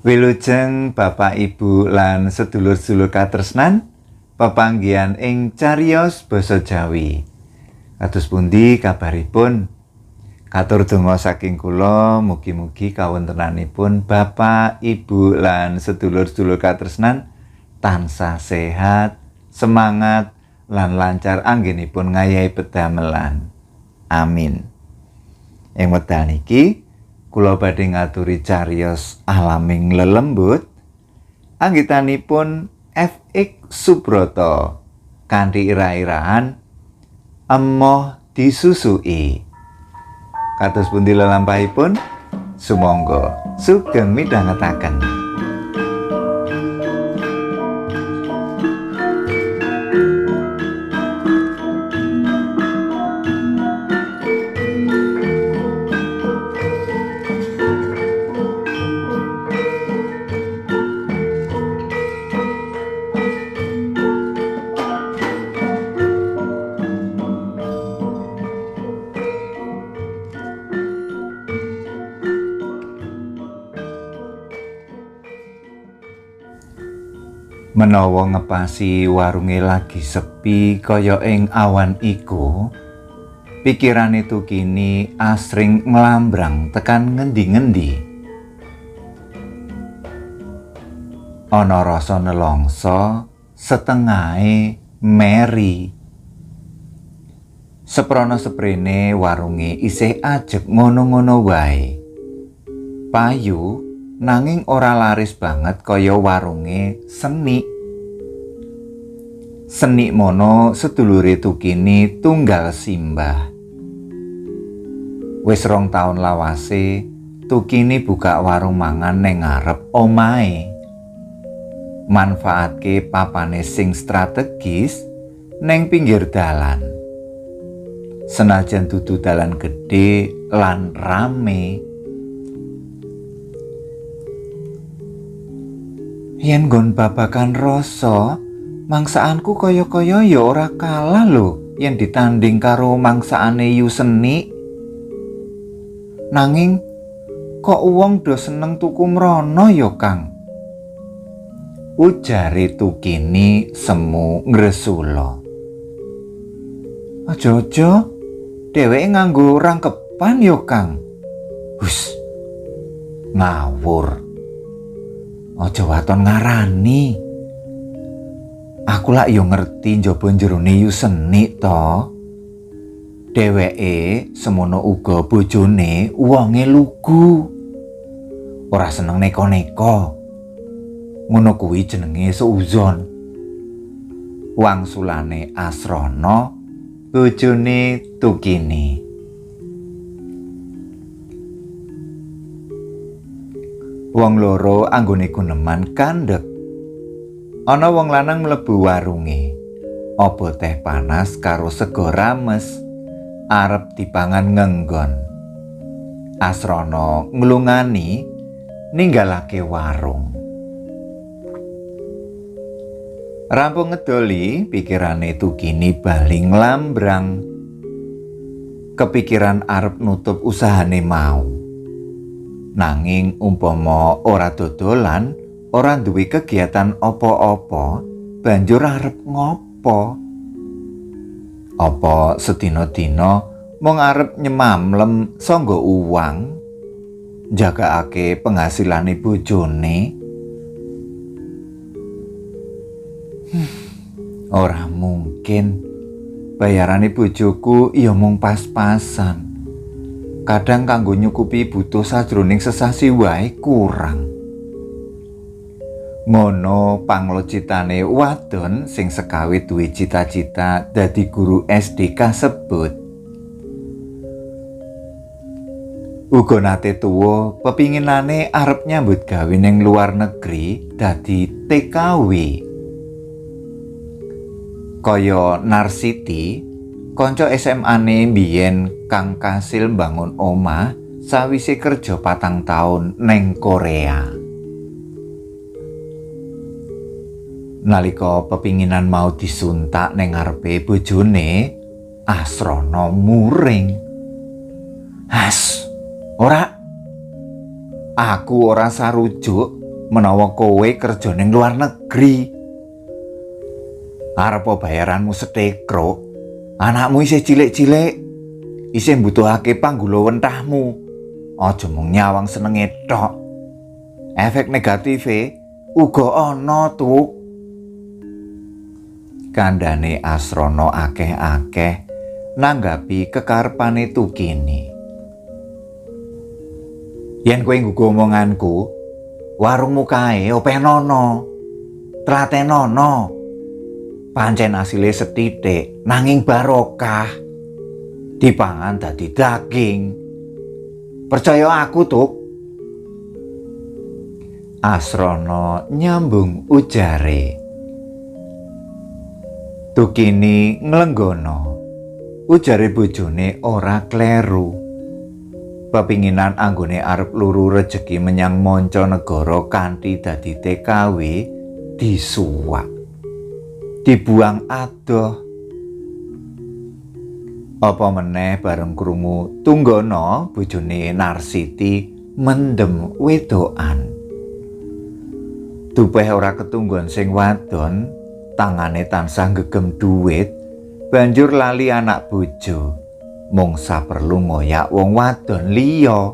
Wilujeng Bapak Ibu lan sedulur-sedulur katresnan pepanggihan ing cariyos basa Jawi. Kados pundi kabaripun? Katur donga saking kula mugi-mugi kawontenanipun Bapak, Ibu lan sedulur-sedulur katresnan tansah sehat, semangat lan lancar anggenipun ngayahi pedamelan. Amin. Ing wekdal niki kula badhe ngaturi cariyos alaming lelembut anggitanipun F.X. Subroto kanthi ira-iraan emoh disusui. Kados pundi lelampahipun? Sumangga sugeng midhangetaken. Menawa ngepasi warunge lagi sepi kaya ing awan iku, pikirane Tukini asring nglambrang tekan ngendi-ngendi. Ana rasa nelongso setengahe meri. Seprono seprene warunge isih ajeg ngono-ngono wae. Payu nanging ora laris banget kaya warunge Seni. Seni mono sedulure Tukini tunggal simbah. Wis 2 taun lawase Tukini buka warung mangan ning ngarep omahe. Manfaatke papane sing strategis ning pinggir dalan. Senajan dudu dalan gedhe lan rame. Yen nggon babagan rasa, mangsaanku kaya-kaya ya ora kalah lho yen ditanding karo mangsaane Yu Seni. Nanging kok wong do seneng tuku mrono ya, Kang? Ujare Tukini semu ngresula. Aja-aja dheweke nganggo rangkepan ya, Kang. Hus. Ngawur. Aja waton ngarani. Aku lak yo ngerti njaba jerone Yu Seni to. Dheweke semono uga bojone wonge lugu. Ora seneng neko-neko. Ngono kuwi jenenge suuzon. Wangsulane Asrana bojone Tukini. Wong loro anggone guneman kandhek. Ana wong lanang mlebu warunge. Apa teh panas karo sego rames arep dipangan ngenggon. Asrana nglungani ninggalake warung. Rampung ngedoli pikirane Tukini bali nglambrang. Kepikiran arep nutup usahane mau. Nanging umpama ora dodolan, ora duwe kegiatan apa-apa, banjur arep ngopo? Apa sedina-dina mung arep nyemamlem sangga uwang, jagakake penghasilane bojone? Ora mungkin. Bayarane bojoku ya mung pas-pasan. Kadang kanggo nyukupi butuh sajroning sesasi wae kurang. Ngono panglocitane wadon sing sekawit duwe cita-cita dadi guru SD kasebut. Uga nate tuwa pepinginane arep nyambut gawe ning luar negeri dadi TKW. Kaya Narsiti, kanca SMA-ne mbiyen kang kasil mbangun omah sawise kerja 4 taun neng Korea. Nalika pepinginan mau disuntak neng ngarepe bojone, Asrana muring. Has, ora. Aku ora sarujuk menawa kowe kerja ning luar negeri. Arep bayaranmu setekro, anakmu isih cilik-cilik, isih mbutuhake panggula wentahmu. Aja mung nyawang senenge tok. Efek negative uga ana, Tuk. Kandhane Asrana akeh-akeh nanggapi kekarepane Tukini. Yen kowe nggo omonganku, warungmu kae openono, tlatenono. Pancen asile sethithik nanging barokah. Dipangan dadi daging. Percaya aku, Tuk. Asrana nyambung ujare. Tukini nglenggono. Ujare bojone ora kleru. Pepinginan anggone arep luru rejeki menyang manca negara kanthi dadi TKW disuwak. Dibuang adoh. Apa meneh bareng krungu Tunggana bojone Narsiti mendem wedokan. Dupeh ora ketunggon sing wadon, tangane tansah gegem dhuwit, banjur lali anak bojo. Mung saperlu ngoyak wong wadon liya.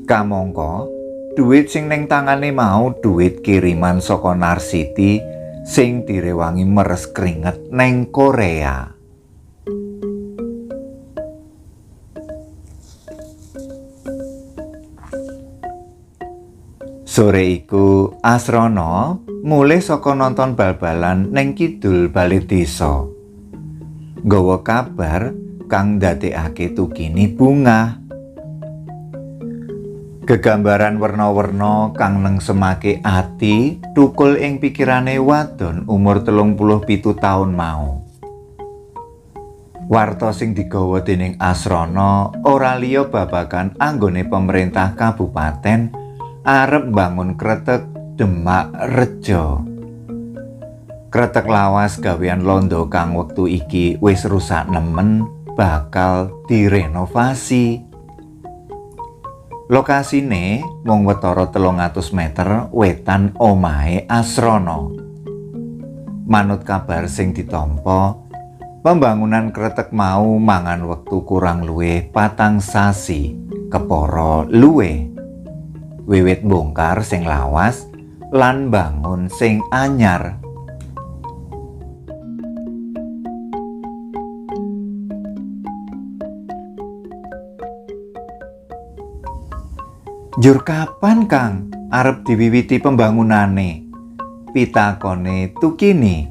Kamangka dhuwit sing ning tangane mau dhuwit kiriman saka Narsiti sing direwangi meres keringet neng Korea. Sore iku Asrana mulih saka nonton bal-balan neng kidul bale desa. Nggawa kabar kang ndadekake Tukini bungah. Gegambaran werna-werna kang nengsemake ati tukul ing pikirane wadon umur 37 taun mau. Warta sing digawa dening Asrana ora liya babagan anggone pemerintah kabupaten arep bangun kretek Demak Rejo. Kretek lawas gawean londo kang wektu iki wis rusak nemen bakal direnovasi. Lokasine mung watara 300 meter wetan omahe Asrana. Manut kabar sing ditampa, pembangunan kretek mau mangan wektu kurang luwih 4 sasi kepara luwih. Wiwit bongkar sing lawas lan bangun sing anyar. Jur kapan Kang arep diwiwiti pembangunane? Pitakone Tukini.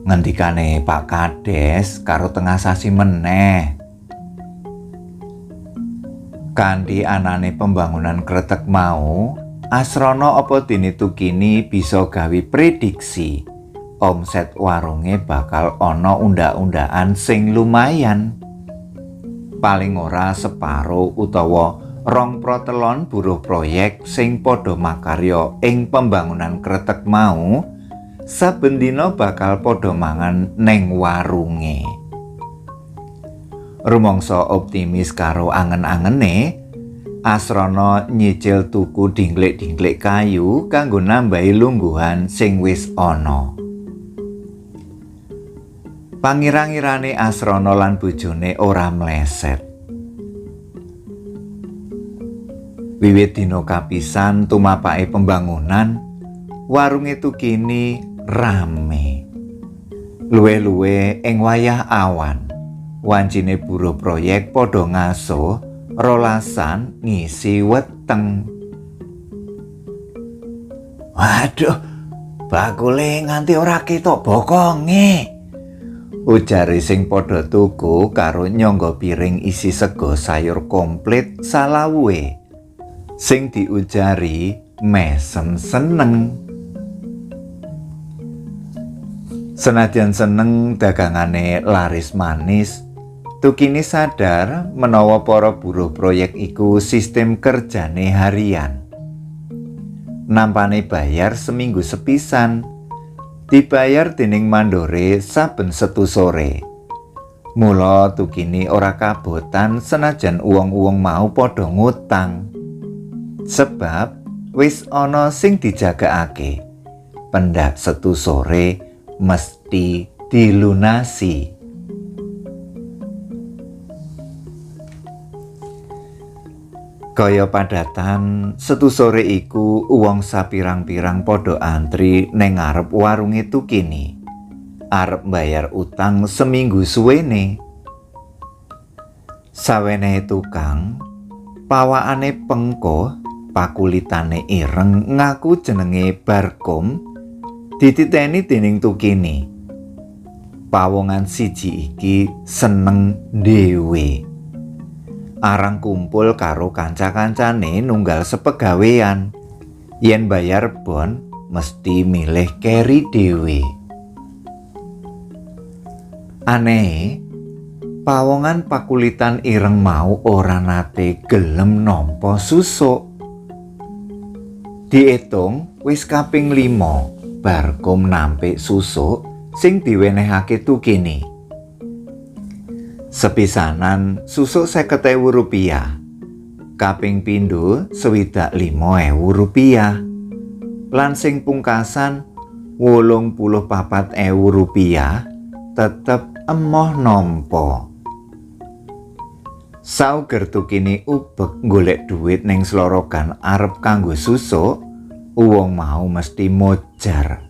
Ngendikane Pak Kades karo tengah sasi meneh. Kanthi anane pembangunan kretek mau, Asrana apa dene Tukini bisa gawe prediksi omset warunge bakal ana undak-undakan sing lumayan. Paling ora separo utawa 2/3 buruh proyek sing padha makarya ing pembangunan kretek mau saben dina bakal padha mangan neng warunge. Rumangsa optimis karo angen-angene, Asrana nyicil tuku dingklik-dingklik kayu kanggo nambahi lungguhan sing wis ana. Pangirang-irane Asrana lan bojone ora mleset. Wiwit dina kapisan tumapake pembangunan, warunge Tukini rame. Luwe-luwe ing wayah awan, wancine buruh proyek padha ngaso rolasan ngisi weteng. Waduh, bakule nganti ora ketok bokonge. Ujare sing padha tuku karo nyangga piring isi sego sayur komplit salawuhe. Sing diujari mesem seneng. Senadyan seneng dagangane laris manis, Tukini sadar menawa para buruh proyek iku sistem kerjane harian. Nampane bayar seminggu sepisan, dibayar dening mandore saben Setu sore. Mula Tukini ora kabotan senajan uwong-uwong mau padha ngutang. Sebab wis ana sing dijagakake. Pendak setu sore mesti dilunasi. Kaya padatan setu sore iku wong sapirang-pirang padha antri neng ngarep warunge Tukini. Arep bayar utang seminggu suwene. Sawenehe tukang, pawakane pengko, pakulitane ireng ngaku jenenge Barkom, dititeni dening Tukini. Pawongan siji iki seneng dhewe. Arang kumpul karo kanca-kancane nunggal sepegawean. Yen bayar bon mesti milih keri dhewe. Aneh, pawongan pakulitan ireng mau ora nate gelem nampa susuk. Diitung wis kaping 5 Barkom nampik susuk sing diwenehake Tukini. Sepisanan susuk 50.000 rupiah, kaping pindho 65.000 rupiah, lan sing pungkasan 84.000 rupiah tetep emoh nampa. Sauger Tukini ubek golek duit ning slorogan arep kanggo susuk, wong mau mesti mojar.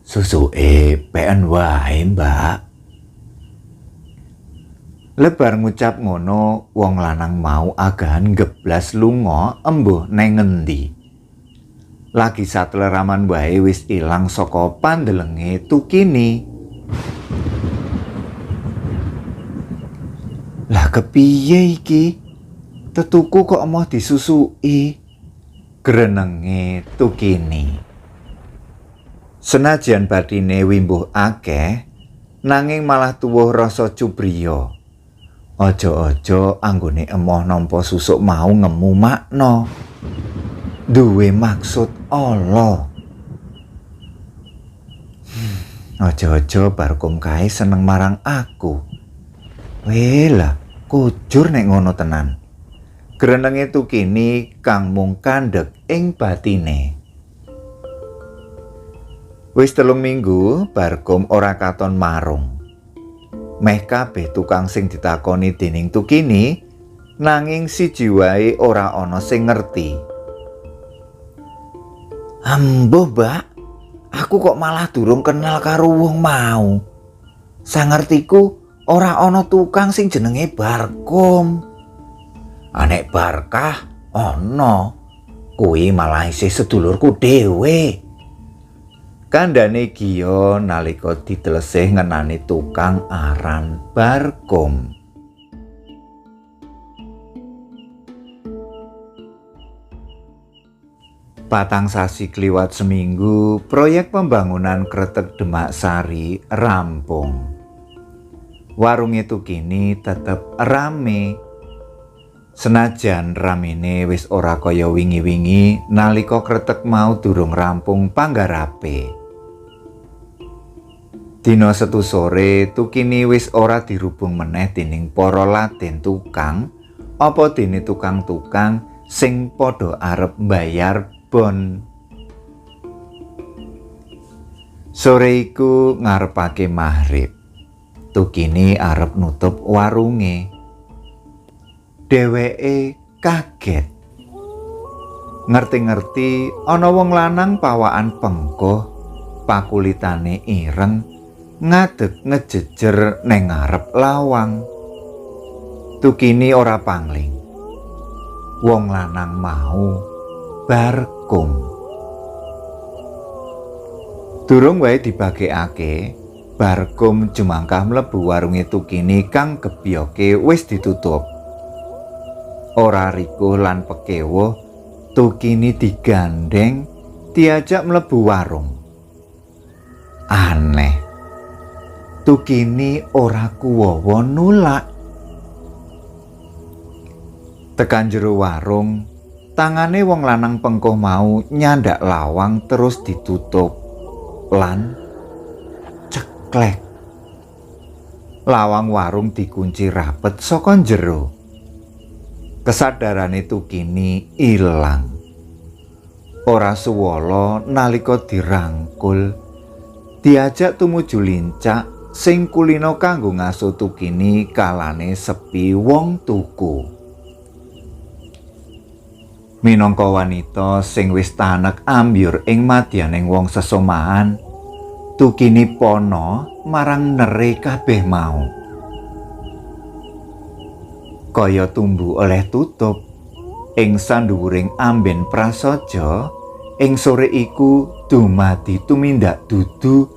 "Susuke peken wae, Mbak." Lebar ngucap ngono, wong lanang mau agahan geblas lunga embuh neng ngendi. Lagi satleraman wae wis ilang saka pandelenge Tukini. Lah kepiye iki? Tetuku kok emoh disusuki? Grenenge Tukini. Senajan bathine wimbuh akeh, nanging malah tuwuh rasa cubriya. Aja-aja anggone emoh nampa susuk mau ngemu makna. Duwe maksud ala. Aja-aja Barkom kae seneng marang aku. Welah, kujur nek ngono tenan. Grenenge Tukini kang mung kandhek ing batine. Wis 3 minggu Barkom ora katon marung. Meh kabeh tukang sing ditakoni dening Tukini, nanging siji wae ora ana sing ngerti. "Ambuh, Mbak, aku kok malah durung kenal karo wong mau. Sangertiku ora ana tukang sing jenenge Barkom. Nek Barkah ana, kuwi malah isih sedulurku dhewe." Kandhane Giya nalika ditelesih ngenani tukang aran Barkom. Patang sasi kliwat seminggu, proyek pembangunan Kretek Demak Sari rampung. Warunge Tukini tetep rame. Senajan ramene wis ora kaya wingi-wingi nalika kretek mau durung rampung panggarape. Dina setu sore Tukini wis ora dirubung meneh dening para laden tukang apa dene tukang-tukang sing padha arep mbayar bon. Sore iku ngarepake maghrib. Tukini arep nutup warunge. Dheweke kaget. Ngerti-ngerti ana wong lanang pawakan pengkoh, pakulitane ireng, ngadeg ngejejer neng ngarep lawang. Tukini ora pangling. Wong lanang mau Barkom. Durung wae dibagekake, Barkom jumangkah mlebu warunge Tukini kang gebyoke wis ditutup. Ora rikuh lan pekewuh, Tukini digandeng, diajak mlebu warung. Aneh, Tukini ora kuwawa nulak. Tekan jero warung, tangane wong lanang pengkoh mau nyandak lawang terus ditutup lan ceklek. Lawang warung dikunci rapet saka jero. Kesadarane Tukini ilang. Ora suwala nalika dirangkul, diajak tumuju lincak sing kulina kanggo ngasuh Tukini kalane sepi wong tuku. Minangka wanita sing wis tanek ambyur ing madyaning wong sesomahan, Tukini pono marang nere kabeh mau. Kaya tumbu oleh tutup ing sanduwuring amben prasaja, ing sore iku dumadi tumindak dudu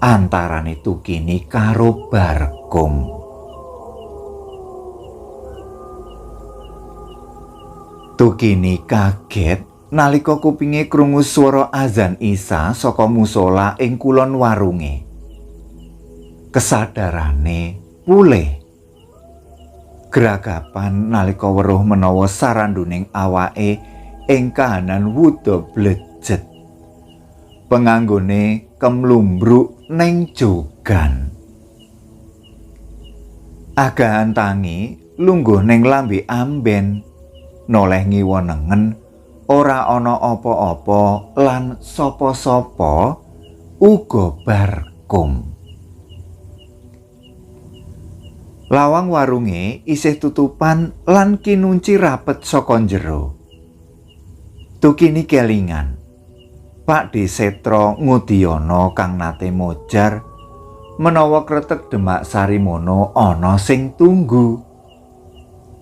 antarane Tukini karo Barkom. Tukini kaget nalika kupinge krungu swara azan Isya saka musala ing kulon warunge. Kesadarane pulih. Gragapan nalika weruh menawa saranduning awake ing kahanan wuda blejet. Penganggone kemlumbruk neng jogan. Agahan tangi lungguh neng lambe amben. Noleh ngiwonengen ora ana apa-apa lan sapa-sapa uga Barkom. Lawang warunge isih tutupan lan kinunci rapet saka njero. Tukini kelingan Pak Desetro Ngudiyana kang nate mojar menawa Kretek Demak Sarimono ana sing tunggu.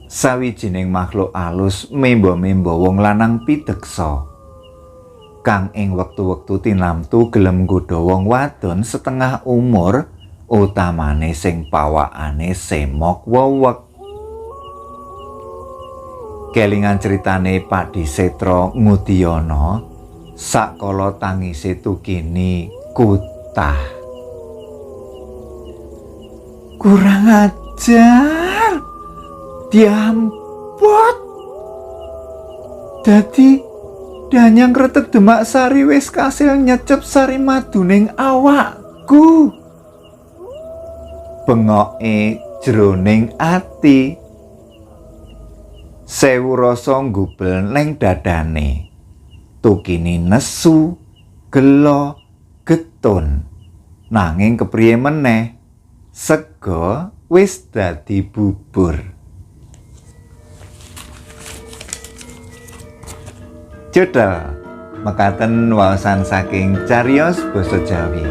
Sawijining makhluk alus memba-memba wong lanang pideksa kang ing wektu-wektu tinamtu gelem nggodha wong wadon setengah umur, utamane sing pawakane semok wewek. Kelingan critane Pak Desetro Ngudiyana, sakala tangise Tukini kutah. Kurang ajar. Diampot. Dadi danyang Kretek Demak Sari wis kasil nyecep sari maduning awakku. Bengoke jroning ati. Sewu rasa nggubel neng dadane. Tukini nesu, gelo, getun. Nanging kepriye meneh, sega wis dadi bubur. Jodha mekaten waosan saking cariyos basa Jawi.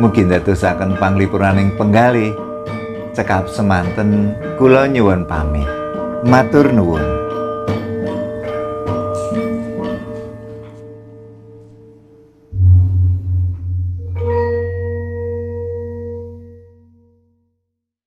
Mugi ndadosaken panglipuraning penggalih. Cekap semanten kula nyuwun pamit. Matur nuwun.